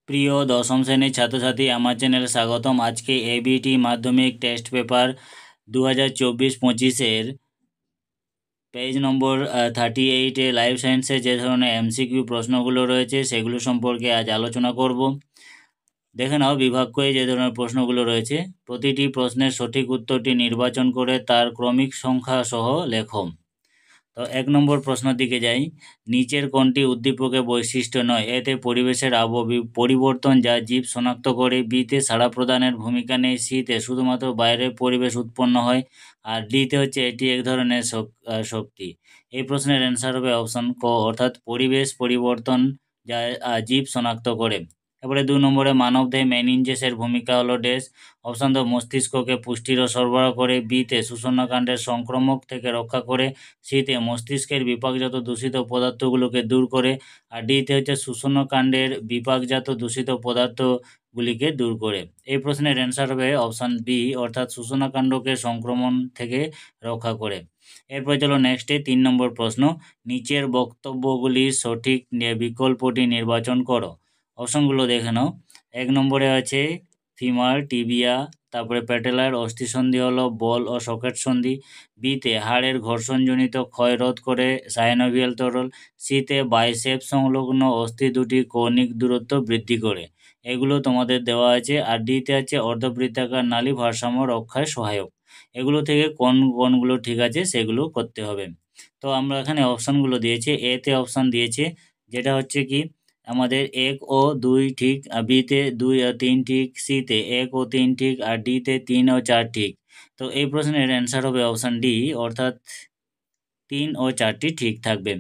প্রিয় দশম শ্রেণীর ছাত্রছাত্রী, আমার চ্যানেলে স্বাগতম। আজকে এবিটি মাধ্যমিক টেস্ট পেপার 2024-25-এর পেজ নম্বর 38-এ লাইফ সায়েন্সে যে ধরনের এমসিকিউ প্রশ্নগুলো রয়েছে সেগুলো সম্পর্কে আজ আলোচনা করব। দেখে নাও বিভাগ যে ধরনের প্রশ্নগুলো রয়েছে। প্রতিটি প্রশ্নের সঠিক উত্তরটি নির্বাচন করে তার ক্রমিক সংখ্যা সহ লেখো। তো 1 নম্বর প্রশ্নের দিকে যাই। নিচের কোনটি উদ্দীপকের বৈশিষ্ট্য নয়? এতে পরিবেশের পরিবর্তন যা জীব শনাক্ত করে, বিতে সাড়া প্রদানের ভূমিকা নেই, সিতে শুধুমাত্র বাইরের পরিবেশ উৎপন্ন হয়, আর ডিতে হচ্ছে এটি এক ধরনের শক্তি। এই প্রশ্নের অ্যান্সার হবে অপশন ক, অর্থাৎ পরিবেশ পরিবর্তন যা জীব শনাক্ত করে। এবারে 2 নম্বরে মানবদেহে মেনিনজেসের ভূমিকা হলো ড্যাশ। অপশন দ মস্তিষ্ককে পুষ্টির সরবরাহ করে, বিতে শোষণকাণ্ডের সংক্রমক থেকে রক্ষা করে, সিতে মস্তিষ্কের বিপাকজাত দূষিত পদার্থগুলোকে দূর করে, আর ডিতে হচ্ছে শোষণকাণ্ডের বিপাকজাত দূষিত পদার্থগুলিকে দূর করে। এই প্রশ্নের অ্যান্সার হবে অপশন বি, অর্থাৎ শোষণকাণ্ডকে সংক্রমণ থেকে রক্ষা করে। এরপর চলো নেক্সটে 3 নম্বর প্রশ্ন। নিচের বক্তব্যগুলির সঠিক বিকল্পটি নির্বাচন করো। অপশনগুলো দেখে নাও। 1 নম্বরে আছে ফিমার, টিবিয়া, তারপরে প্যাটেলার অস্থিসন্ধি হলো বল ও সকেট সন্ধি, বিতে হাড়ের ঘর্ষণজনিত ক্ষয় রোধ করে সাইনোভিয়াল তরল, সিতে বাইসেপ সংলগ্ন অস্থি দুটি কৌণিক দূরত্ব বৃদ্ধি করে। এগুলো তোমাদের দেওয়া আছে। আর ডিতে আছে অর্ধবৃত্তাকার নালী ভারসাম্য রক্ষায় সহায়ক। এগুলো থেকে কোনগুলো ঠিক আছে সেগুলো করতে হবে। তো আমরা এখানে অপশানগুলো দিয়েছি। এতে অপশান দিয়েছে যেটা হচ্ছে কি আমাদের 1 ও 2 ঠিক, বিতে 2 ও 3 ঠিক, সিতে 1 ও 3 ঠিক, আর ডিতে 3 ও 4 ঠিক। তো এই প্রশ্নের অ্যান্সার হবে অপশান ডি, অর্থাৎ 3 ও 4টি ঠিক থাকবে।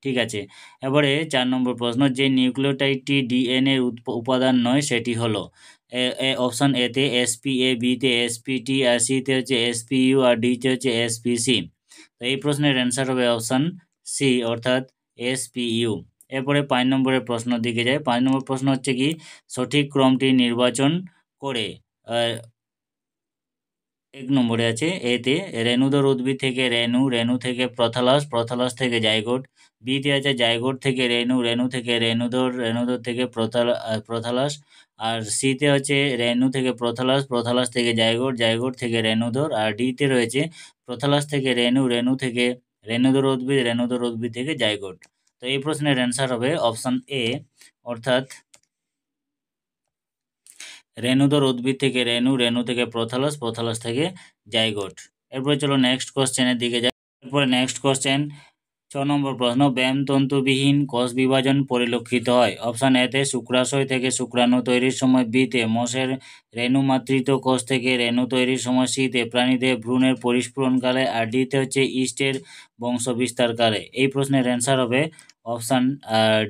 ঠিক আছে। এবারে 4 নম্বর প্রশ্ন। যে নিউক্লিওটাইডটি ডিএনএ উপাদান নয় সেটি হলো অপশান এতে এসপিএ, বিতে এসপিটি, আর সিতে হচ্ছে এসপিইউ, আর ডিতে হচ্ছে এসপিসি। তো এই প্রশ্নের অ্যান্সার হবে অপশান সি, অর্থাৎ এসপিইউ। এরপরে 5 নম্বরের প্রশ্নের দিকে যায়। 5 নম্বর প্রশ্ন হচ্ছে কি সঠিক ক্রমটি নির্বাচন করে। 1 নম্বরে আছে এতে রেণুধর উদ্ভিদ থেকে রেণু, রেণু থেকে প্রথালাস, প্রথালাস থেকে জাইগোট, বিতে আছে জাইগোট থেকে রেণু, রেণু থেকে রেণুধর, রেণুধর থেকে প্রথালাস, আর সিতে হচ্ছে রেণু থেকে প্রথালাস, প্রথালাস থেকে জাইগোট, জাইগোট থেকে রেণুধর, আর ডিতে রয়েছে প্রথালাস থেকে রেণু, রেণু থেকে রেণুধর উদ্ভিদ, রেণুধর উদ্ভিদ থেকে জাইগোট। তো এই প্রশ্নের অ্যান্সার হবে অপশন এ, অর্থাৎ রেণুধর উদ্ভিদ থেকে রেণু, রেণু থেকে প্রথালাস, প্রথালাস থেকে জাইগোট। এরপরে চলো নেক্সট কোশ্চেনের দিকে যাই। এরপরে নেক্সট কোশ্চেন 6 নম্বর প্রশ্ন। ব্যায়ামতন্তুবিহীন কোষ বিভাজন পরিলক্ষিত হয়। অপশান এতে শুক্রাশয় থেকে শুক্রাণু তৈরির সময়, বিতে মোষের রেণুমাতৃত কোষ থেকে রেণু তৈরির সময়, সিতে প্রাণীদের ভ্রূণের পরিস্ফুরণকালে, আর ডিতে হচ্ছে ইস্টের বংশবিস্তারকালে। এই প্রশ্নের অ্যান্সার হবে অপশান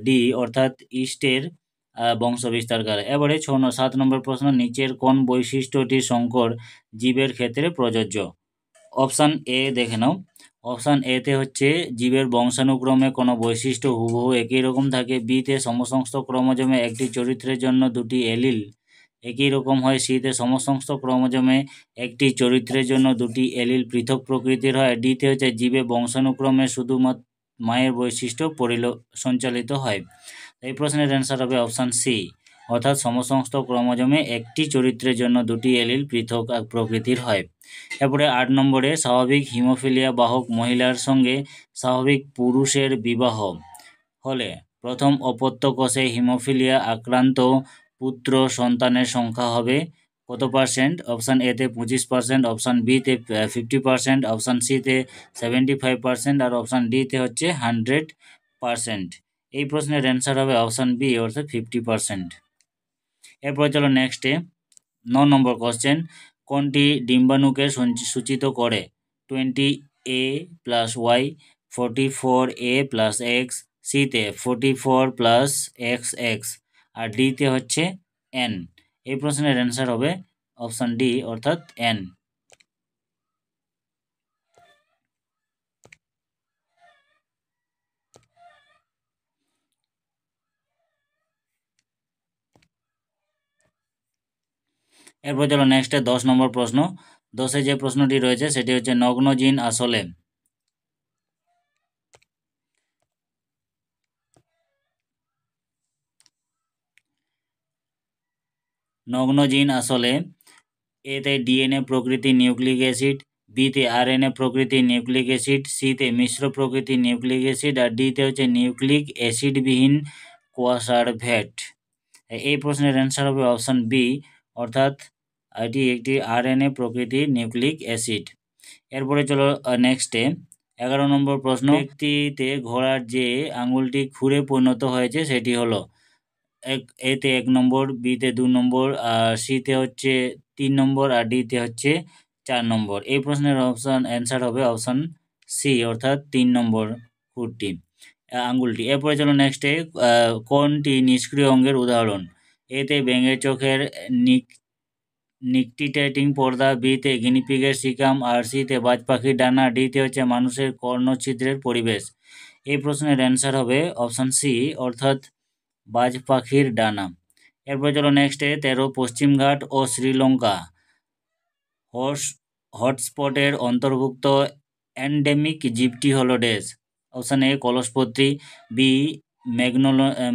ডি, অর্থাৎ ইস্টের বংশবিস্তারকালে। এবারে 7 নম্বর প্রশ্ন। নিচের কোন বৈশিষ্ট্যটি সংকর জীবের ক্ষেত্রে প্রযোজ্য? অপশান এ দেখে নাও। অপশান এতে হচ্ছে জীবের বংশানুক্রমে কোনো বৈশিষ্ট্য হুবহু একই রকম থাকে, বিতে সমসংস্থ ক্রোমোজোমে একটি চরিত্রের জন্য দুটি এলিল একই রকম হয়, সিতে সমসংস্থ ক্রোমোজোমে একটি চরিত্রের জন্য দুটি এলিল পৃথক প্রকৃতির হয়, ডিতে হচ্ছে জীবে বংশানুক্রমে শুধুমাত্র মায়ের বৈশিষ্ট্য সঞ্চালিত হয়। এই প্রশ্নের অ্যান্সার হবে অপশান সি, অর্থাৎ সমসংস্থ ক্রোমোজোমে একটি চরিত্রের জন্য দুটি এলিল পৃথক প্রকৃতির হয়। এরপরে 8 নম্বরে স্বাভাবিক হিমোফিলিয়া বাহক মহিলার সঙ্গে স্বাভাবিক পুরুষের বিবাহ হলে প্রথম অপত্য কোষে হিমোফিলিয়া আক্রান্ত পুত্র সন্তানের সংখ্যা হবে কত পার্সেন্ট? অপশান এতে 25%, অপশান বিতে 50%, অপশান সিতে 75%, আর অপশান ডিতে হচ্ছে 100%। এই প্রশ্নের অ্যান্সার হবে অপশান বি, অর্থাৎ 50%। এরপর চলো নেক্সটে 9 নম্বর কোশ্চেন। কোনটি ডিম্বাণুকে সূচিত করে? 20A plus Y, 44A plus x, সিতে 44 প্লাস এক্স এক্স, আর ডিতে হচ্ছে এন। এই প্রশ্নের অ্যান্সার হবে অপশান ডি, অর্থাৎ এন। এরপর চলো নেক্সটে 10 নম্বর প্রশ্ন। 10-এ যে প্রশ্নটি রয়েছে সেটি হচ্ছে নগ্ন জিন আসলে নগ্ন জিন আসলে এতে ডিএনএ প্রকৃতির নিউক্লিক অ্যাসিড, বিতে আরএনএ প্রকৃতির নিউক্লিক অ্যাসিড, সিতে মিশ্র প্রকৃতির নিউক্লিক অ্যাসিড, আর ডিতে হচ্ছে নিউক্লিক অ্যাসিডবিহীন কোয়াসার ভ্যাট। এই প্রশ্নের অ্যান্সার হবে অপশান বি, অর্থাৎ এটি একটি আরএনএ প্রকৃতির নিউক্লিক অ্যাসিড। এরপরে চলো নেক্সটে 11 নম্বর প্রশ্ন। ব্যক্তিতে ঘোড়ার যে আঙুলটি খুরে পরিণত হয়েছে সেটি হলো এতে 1 নম্বর, বিতে 2 নম্বর, আর সিতে হচ্ছে 3 নম্বর, আর ডিতে হচ্ছে 4 নম্বর। এই প্রশ্নের অ্যান্সার হবে অপশান সি, অর্থাৎ 3 নম্বর খুরটি আঙ্গুলটি। এরপরে চলো নেক্সটে কোনটি নিষ্ক্রিয় অঙ্গের উদাহরণ? এতে ব্যাঙের চোখের নিকটিটেটিং পর্দা, বিতে গিনিপিগের সিকাম, আর সিতে বাজ পাখির ডানা, ডিতে হচ্ছে মানুষের কর্ণছিদ্রের পরিবেশ। এই প্রশ্নের অ্যান্সার হবে অপশান সি, অর্থাৎ বাজ পাখির ডানা। এরপরে চলো নেক্সটে 13 পশ্চিমঘাট ও শ্রীলঙ্কা হটস্পটের অন্তর্ভুক্ত এন্ডেমিক জীবটি হলো ড্যাশ। অপশান এ কলসপত্রী, বি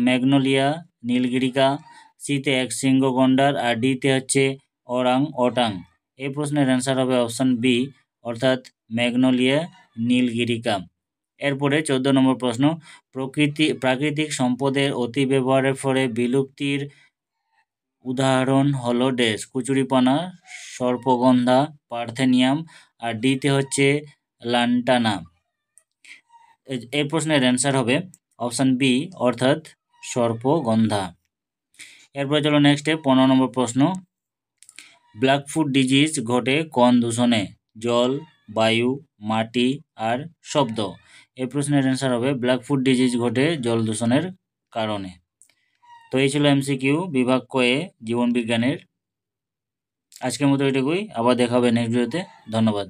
ম্যাগনোলিয়া নীলগিরিকা, সিতে একশৃঙ্গ গন্ডার, আর ডিতে হচ্ছে ওরাং ওটাং। এই প্রশ্নের অ্যান্সার হবে অপশান বি, অর্থাৎ ম্যাগনোলিয়া নীলগিরিকা। এরপরে 14 নম্বর প্রশ্ন। প্রাকৃতিক সম্পদের অতি ব্যবহারের ফলে বিলুপ্তির উদাহরণ হলো ড্যাশ। কুচুরিপানা, সর্পগন্ধা, পার্থেনিয়াম, আর ডিতে হচ্ছে লান্টানা। এই প্রশ্নের অ্যান্সার হবে অপশান বি, অর্থাৎ সর্পগন্ধা। এরপরে চলো নেক্সটে 15 নম্বর প্রশ্ন। ব্ল্যাকফুট ডিজিজ ঘটে কোন দূষণে? জল, বায়ু, মাটি, আর শব্দ। এই প্রশ্নের অ্যান্সার হবে ব্ল্যাকফুট ডিজিজ ঘটে জল দূষণের কারণে। তো এই ছিল এমসিকিউ বিভাগ কয়ে জীবন বিজ্ঞানের। আজকের মতো এটুকুই, আবার দেখা হবে নেক্সট ভিডিওতে। ধন্যবাদ।